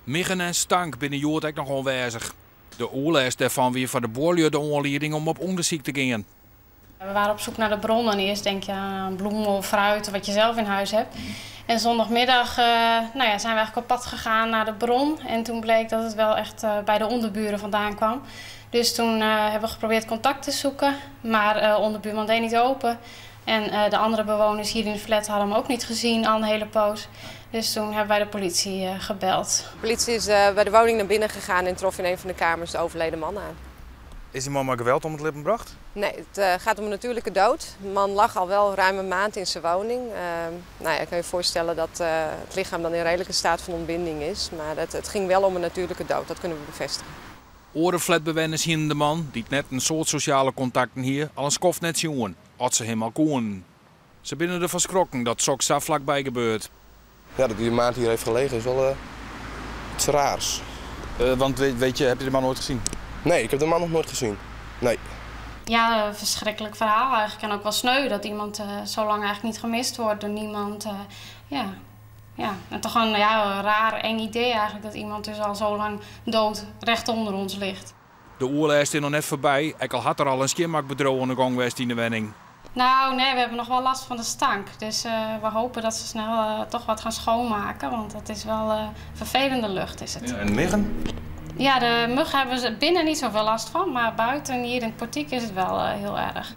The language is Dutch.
Miggen en stank binnen Jood ook nog aanwezig. De oorlog daarvan weer van de boorluur de aanleiding om op onderzoek te gaan. We waren op zoek naar de bronnen. Eerst denk je aan bloemen of fruit, wat je zelf in huis hebt. En zondagmiddag zijn we eigenlijk op pad gegaan naar de bron. En toen bleek dat het wel echt bij de onderburen vandaan kwam. Dus toen hebben we geprobeerd contact te zoeken. Maar onderbuurman deed niet open. En de andere bewoners hier in de flat hadden hem ook niet gezien al een hele poos. Dus toen hebben wij de politie gebeld. De politie is bij de woning naar binnen gegaan en trof in een van de kamers de overleden man aan. Is die man maar geweld om het lippen gebracht? Nee, het gaat om een natuurlijke dood. De man lag al wel ruim een maand in zijn woning. Je kan je voorstellen dat het lichaam dan in redelijke staat van ontbinding is. Maar het ging wel om een natuurlijke dood, dat kunnen we bevestigen. Andere flatbewoners hier de man, die net een soort sociale contacten hier, al een skof net jongen, had ze helemaal koen. Ze binnen ervan schrokken dat zo'n zo vlakbij gebeurt. Ja, dat hij een maand hier heeft gelegen is wel iets raars. Want weet je, heb je de man nooit gezien? Nee, ik heb de man nog nooit gezien. Nee. Ja, een verschrikkelijk verhaal eigenlijk. En ook wel sneu dat iemand zo lang eigenlijk niet gemist wordt door niemand. En toch een raar, eng idee eigenlijk dat iemand dus al zo lang dood recht onder ons ligt. De oorlog is er nog net voorbij. Ik al had er al een skimmakbedrijf aan de gang geweest in de wenning. Nou, nee, we hebben nog wel last van de stank. Dus we hopen dat ze snel toch wat gaan schoonmaken. Want het is wel vervelende lucht is het. Ja, en miggen? Ja, de muggen hebben ze binnen niet zoveel last van. Maar buiten hier in het portiek is het wel heel erg.